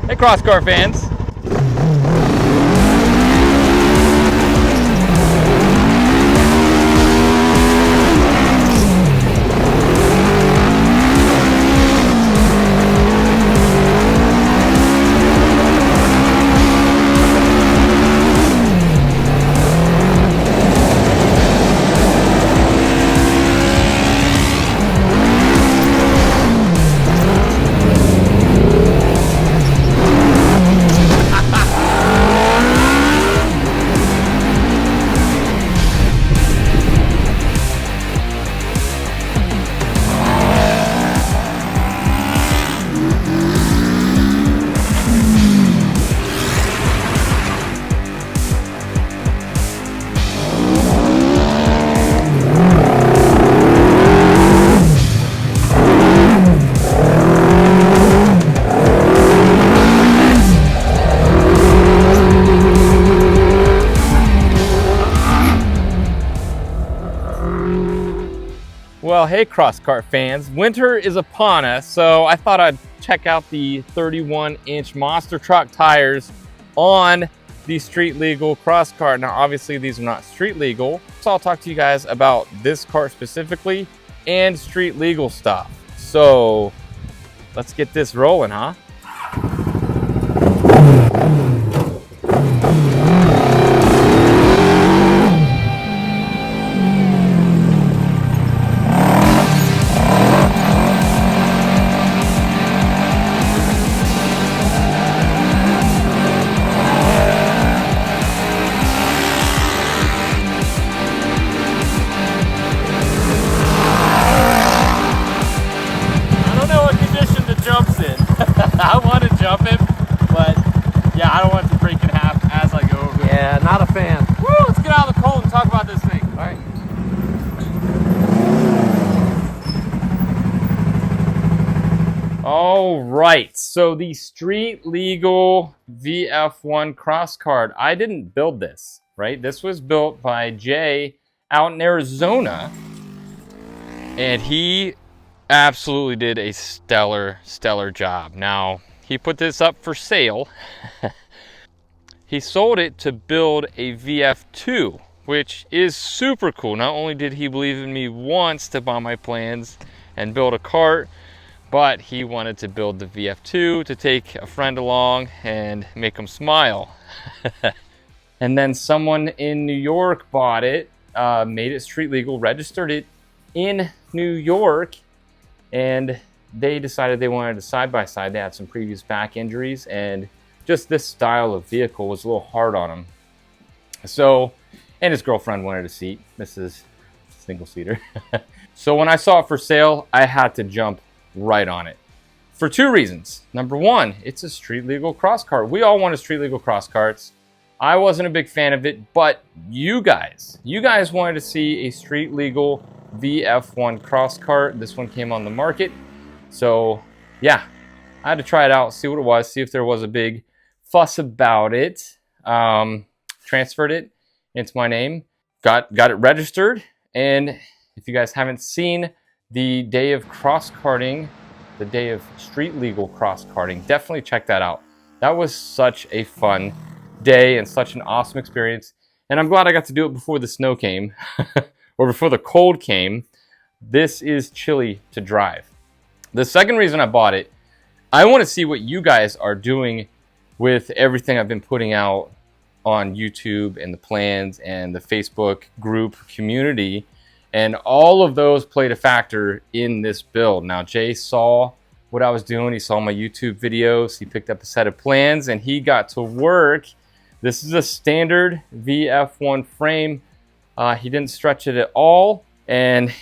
Hey, Crosskart fans. Well, hey Crosskart fans, winter is upon us, so I thought I'd check out the 31-inch monster truck tires on the street legal Crosskart. Now obviously these are not street legal, so I'll talk to you guys about this cart specifically and street legal stuff. So let's get this rolling, huh? I want to jump him, but yeah, I don't want it to break in half as I go over. Yeah, not a fan. Woo, let's get out of the cold and talk about this thing. All right. All right, so the street legal VF1 Crosskart. I didn't build this, right? This was built by Jay out in Arizona, and he absolutely did a stellar job. Now, he put this up for sale. He sold it to build a VF2, which is super cool. Not only did he believe in me once to buy my plans and build a cart, but he wanted to build the VF2 to take a friend along and make him smile. And then someone in New York bought it, made it street legal, registered it in New York, and they decided they wanted a side-by-side. They had some previous back injuries, and just this style of vehicle was a little hard on him. So, and his girlfriend wanted a seat. This is a single-seater. So when I saw it for sale, I had to jump right on it for two reasons. Number one, it's a street legal Crosskart. We all want a street legal Crosskarts. I wasn't a big fan of it, but you guys wanted to see a street legal VF1 Crosskart. This one came on the market, so yeah, I had to try it out, see what it was, see if there was a big fuss about it. Transferred it into my name, got it registered, and if you guys haven't seen the day of cross-karting, the day of street legal cross-karting, definitely check that out. That was such a fun day and such an awesome experience, and I'm glad I got to do it before the snow came. Or before the cold came. This is chilly to drive. The second reason I bought it, I want to see what you guys are doing with everything I've been putting out on YouTube and the plans and the Facebook group community. And all of those played a factor in this build. Now, Jay saw what I was doing. He saw my YouTube videos. He picked up a set of plans and he got to work. This is a standard VF1 frame. He didn't stretch it at all, and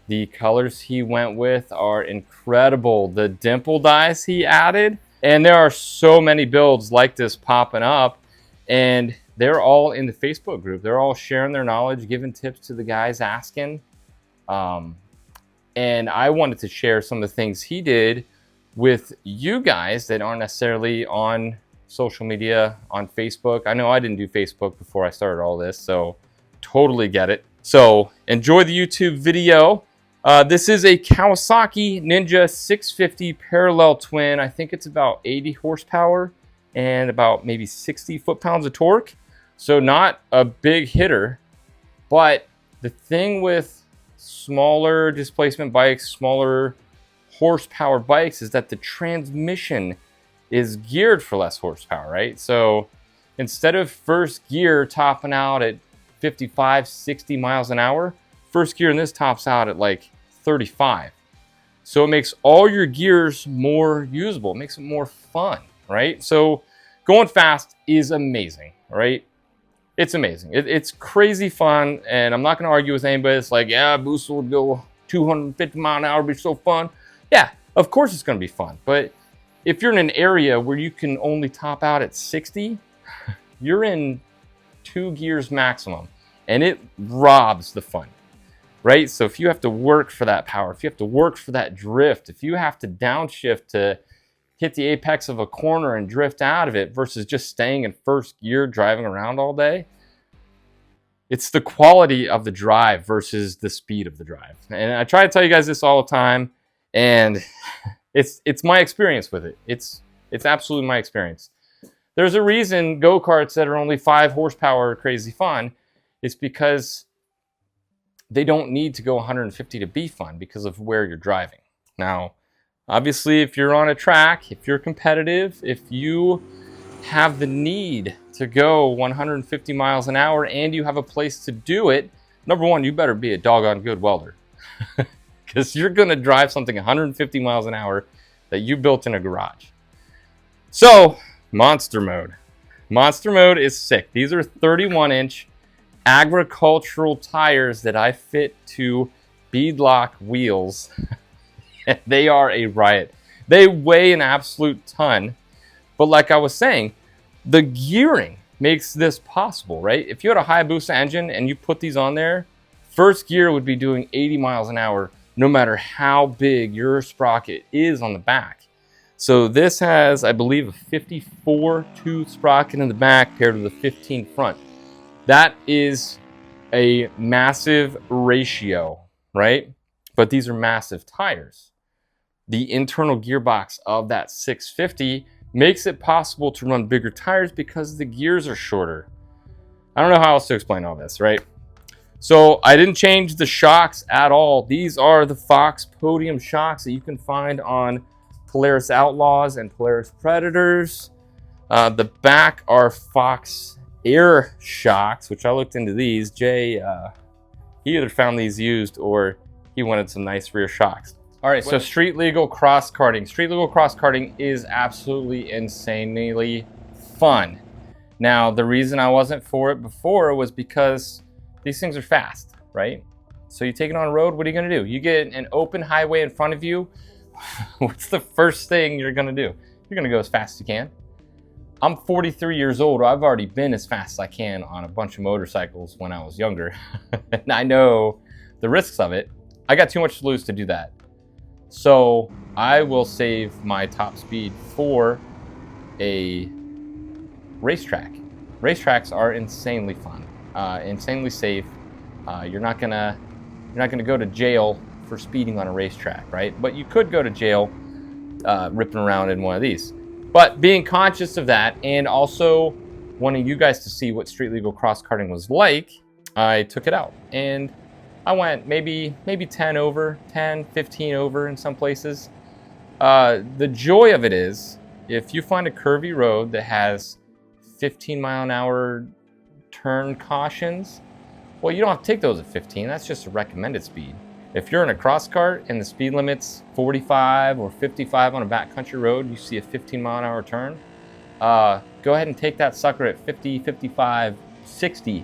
the colors he went with are incredible. The dimple dies he added, and there are so many builds like this popping up, and they're all in the Facebook group. They're all sharing their knowledge, giving tips to the guys asking. And I wanted to share some of the things he did with you guys that aren't necessarily on social media, on Facebook. I know I didn't do Facebook before I started all this, so totally get it. So enjoy the YouTube video. This is a Kawasaki Ninja 650 parallel twin. I think it's about 80 horsepower and about maybe 60 foot-pounds of torque. So not a big hitter, but the thing with smaller displacement bikes, smaller horsepower bikes, is that the transmission is geared for less horsepower, right? So instead of first gear topping out at 55, 60 miles an hour, first gear in this tops out at like 35. So it makes all your gears more usable. It makes it more fun, right? So going fast is amazing, right? It's amazing. It's crazy fun, and I'm not going to argue with anybody that's like, yeah, boost would go 250 mile an hour, be so fun. Yeah, of course it's going to be fun. But if you're in an area where you can only top out at 60, you're in 2 gears maximum, and it robs the fun, right? So if you have to work for that power, if you have to work for that drift, if you have to downshift to hit the apex of a corner and drift out of it versus just staying in first gear driving around all day, it's the quality of the drive versus the speed of the drive. And I try to tell you guys this all the time, and it's my experience with it. It's absolutely my experience. There's a reason go-karts that are only 5 horsepower are crazy fun. It's because they don't need to go 150 to be fun because of where you're driving. Now, obviously, if you're on a track, if you're competitive, if you have the need to go 150 miles an hour and you have a place to do it, number one, you better be a doggone good welder. Because you're going to drive something 150 miles an hour that you built in a garage. So, monster mode. Monster mode is sick. These are 31-inch agricultural tires that I fit to beadlock wheels. They are a riot. They weigh an absolute ton. But like I was saying, the gearing makes this possible, right? If you had a Hayabusa engine and you put these on there, first gear would be doing 80 miles an hour, no matter how big your sprocket is on the back. So this has, I believe, a 54 tooth sprocket in the back paired with a 15 front. That is a massive ratio, right? But these are massive tires. The internal gearbox of that 650 makes it possible to run bigger tires because the gears are shorter. I don't know how else to explain all this, right? So I didn't change the shocks at all. These are the Fox Podium shocks that you can find on Polaris Outlaws and Polaris Predators. The back are Fox Air shocks, which I looked into these. Jay, he either found these used or he wanted some nice rear shocks. All right, so street legal cross karting. Street legal cross karting is absolutely insanely fun. Now, the reason I wasn't for it before was because these things are fast, right? So you take it on a road, what are you gonna do? You get an open highway in front of you, what's the first thing you're gonna do? You're gonna go as fast as you can. I'm 43 years old. I've already been as fast as I can on a bunch of motorcycles when I was younger. And I know the risks of it. I got too much to lose to do that. So I will save my top speed for a racetrack. Racetracks are insanely fun, insanely safe. You're not gonna go to jail for speeding on a racetrack, right? But you could go to jail ripping around in one of these. But being conscious of that and also wanting you guys to see what street legal cross karting was like, I took it out and I went maybe 10 over, 10, 15 over in some places. The joy of it is if you find a curvy road that has 15 mile an hour turn cautions, well, you don't have to take those at 15. That's just a recommended speed. If you're in a cross kart and the speed limit's 45 or 55 on a backcountry road, you see a 15 mile an hour turn, go ahead and take that sucker at 50, 55, 60,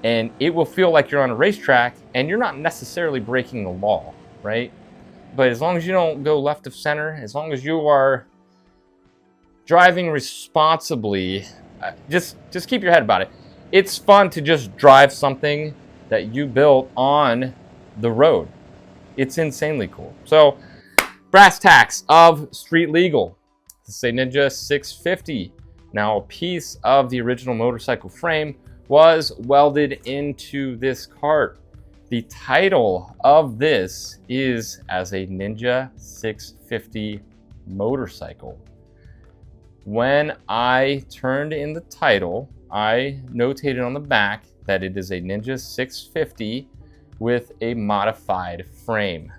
and it will feel like you're on a racetrack and you're not necessarily breaking the law, right? But as long as you don't go left of center, as long as you are driving responsibly, just keep your head about it. It's fun to just drive something that you built on the road. It's insanely cool. So, brass tacks of street legal. This is a Ninja 650. Now, a piece of the original motorcycle frame was welded into this cart. The title of this is as a Ninja 650 motorcycle. When I turned in the title, I notated on the back that it is a Ninja 650 with a modified frame.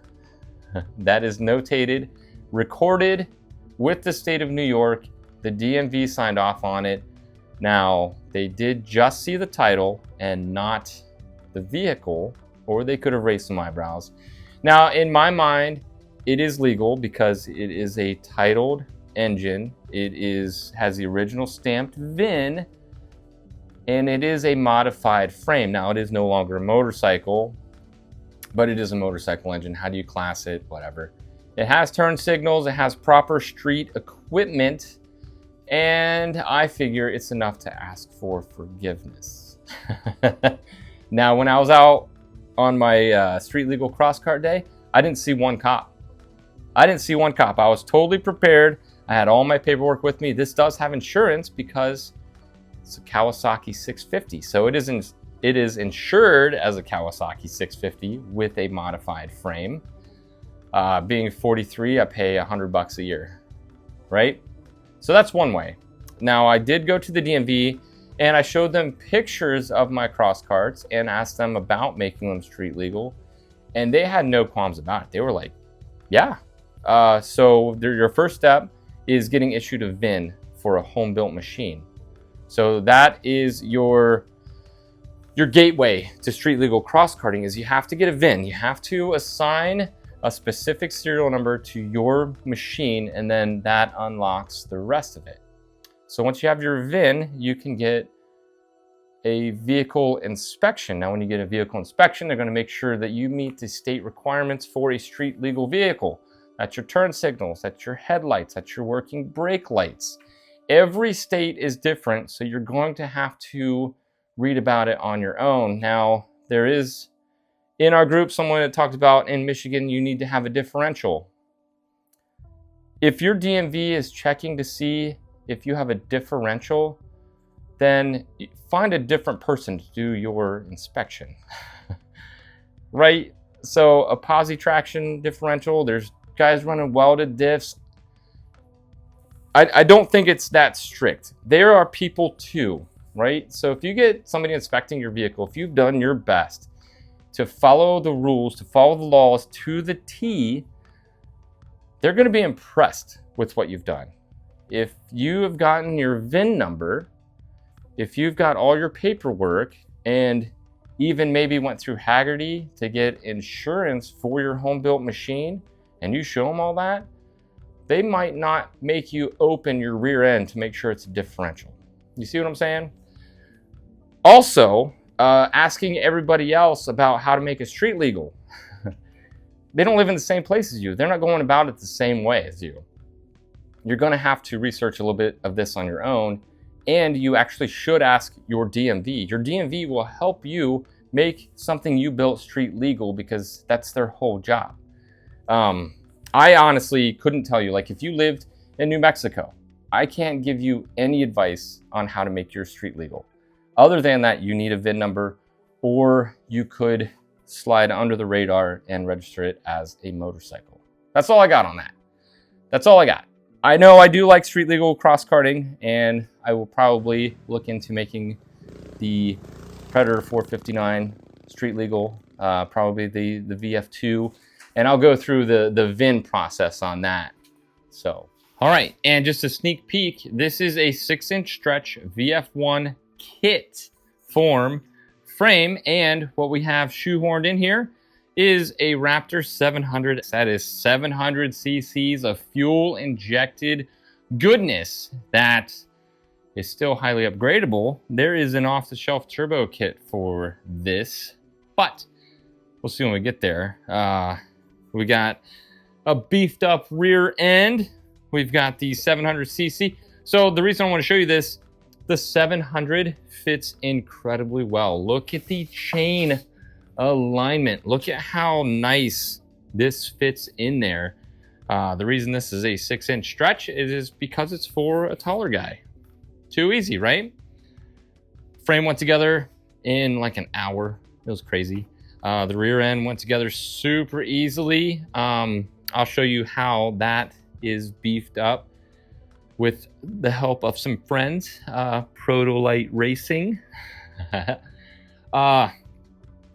That is notated, recorded with the state of New York. The DMV signed off on it. Now, they did just see the title and not the vehicle, or they could have raised some eyebrows. Now, in my mind, it is legal because it is a titled engine. It has the original stamped VIN, and it is a modified frame. Now, it is no longer a motorcycle, but it is a motorcycle engine. How do you class it? Whatever. It has turn signals. It has proper street equipment, and I figure it's enough to ask for forgiveness. Now, when I was out on my street legal Crosskart day, I didn't see one cop. I was totally prepared. I had all my paperwork with me. This does have insurance because it's a Kawasaki 650. So it is insured as a Kawasaki 650 with a modified frame. Being 43, I pay $100 a year, right? So that's one way. Now, I did go to the DMV and I showed them pictures of my Crosskarts and asked them about making them street legal. And they had no qualms about it. They were like, yeah. So your first step is getting issued a VIN for a home-built machine. So that is your gateway to street legal cross-karting is you have to get a VIN. You have to assign a specific serial number to your machine, and then that unlocks the rest of it. So once you have your VIN, you can get a vehicle inspection. Now, when you get a vehicle inspection, they're going to make sure that you meet the state requirements for a street legal vehicle. That's your turn signals, that's your headlights, that's your working brake lights. Every state is different, so you're going to have to read about it on your own. Now, there is in our group someone that talked about in Michigan, you need to have a differential. If your DMV is checking to see if you have a differential, then find a different person to do your inspection. Right? So a posi traction differential, there's guys running welded diffs. I don't think it's that strict. There are people too, right? So if you get somebody inspecting your vehicle, if you've done your best to follow the rules, to follow the laws to the T, they're going to be impressed with what you've done. If you have gotten your VIN number, if you've got all your paperwork, and even maybe went through Haggerty to get insurance for your home-built machine, and you show them all that, they might not make you open your rear end to make sure it's a differential. You see what I'm saying? Also, asking everybody else about how to make it street legal. They don't live in the same place as you. They're not going about it the same way as you. You're going to have to research a little bit of this on your own, and you actually should ask your DMV. Your DMV will help you make something you built street legal because that's their whole job. I honestly couldn't tell you, like if you lived in New Mexico, I can't give you any advice on how to make your street legal. Other than that, you need a VIN number, or you could slide under the radar and register it as a motorcycle. That's all I got on that. That's all I got. I know I do like street legal cross-karting, and I will probably look into making the Predator 459 street legal, probably the VF2, and I'll go through the VIN process on that. So, all right, and just a sneak peek, this is a 6-inch stretch VF1 kit form frame, and what we have shoehorned in here is a Raptor 700. That is 700 cc's of fuel injected goodness that is still highly upgradable. There is an off-the-shelf turbo kit for this, but we'll see when we get there. We got a beefed up rear end. We've got the 700 cc. So the reason I want to show you this, the 700 fits incredibly well. Look at the chain alignment. Look at how nice this fits in there. The reason this is a 6-inch stretch is because it's for a taller guy. Too easy, right? Frame went together in like an hour. It was crazy. The rear end went together super easily. I'll show you how that is beefed up with the help of some friends. Protolite Racing.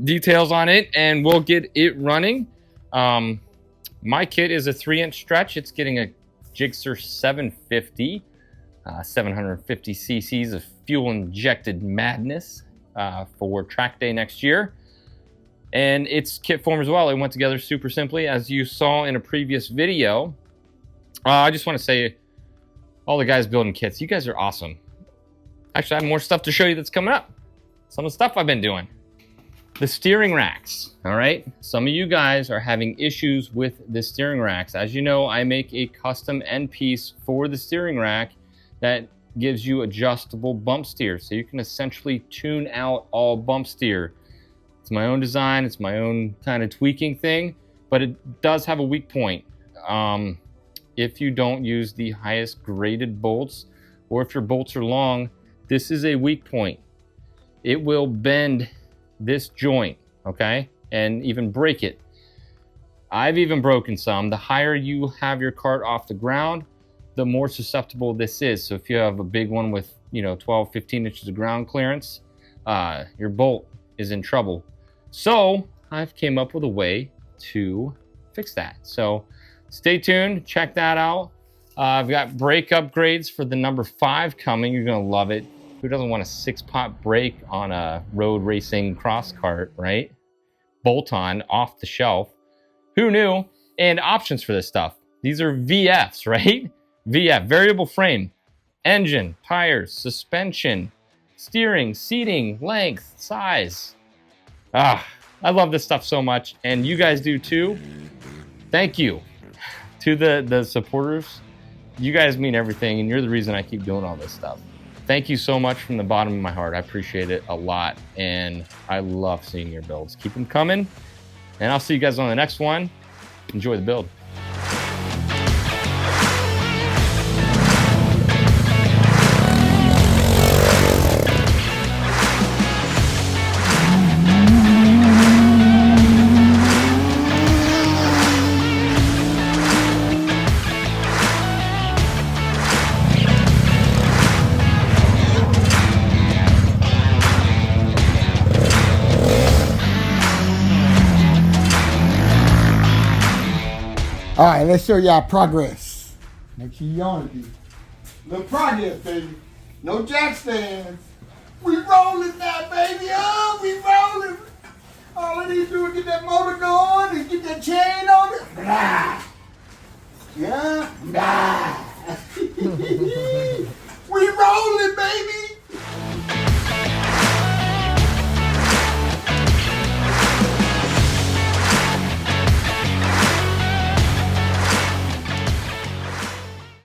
Details on it, and we'll get it running. My kit is a 3-inch stretch. It's getting a Gixxer 750, 750 cc's of fuel injected madness for track day next year. And its kit form as well. It went together super simply, as you saw in a previous video. I just want to say, all the guys building kits, you guys are awesome. Actually, I have more stuff to show you that's coming up. Some of the stuff I've been doing. The steering racks, all right? Some of you guys are having issues with the steering racks. As you know, I make a custom end piece for the steering rack that gives you adjustable bump steer. So you can essentially tune out all bump steer. It's my own design, it's my own kind of tweaking thing, but it does have a weak point. If you don't use the highest graded bolts, or if your bolts are long, this is a weak point. It will bend this joint, okay, and even break it. I've even broken some. The higher you have your cart off the ground, the more susceptible this is. So if you have a big one with 12, 15 inches of ground clearance, your bolt is in trouble. So I've came up with a way to fix that. So stay tuned, check that out. I've got brake upgrades for the number 5 coming. You're gonna love it. Who doesn't want a 6-pot brake on a road racing Crosskart, right? Bolt-on, off the shelf. Who knew? And options for this stuff. These are VFs, right? VF, variable frame, engine, tires, suspension, steering, seating, length, size. I love this stuff so much, and you guys do too. Thank you to the supporters. You guys mean everything, and you're the reason I keep doing all this stuff. Thank you so much from the bottom of my heart. I appreciate it a lot, and I love seeing your builds. Keep them coming, and I'll see you guys on the next one. Enjoy the build. All right, let's show y'all progress. Make sure you on it, dude. Little progress, baby. No jack stands. We rolling now, baby. Oh, we rolling. All I need to do is get that motor going and get that chain on it. Blah. Yeah? Blah. We rolling, baby.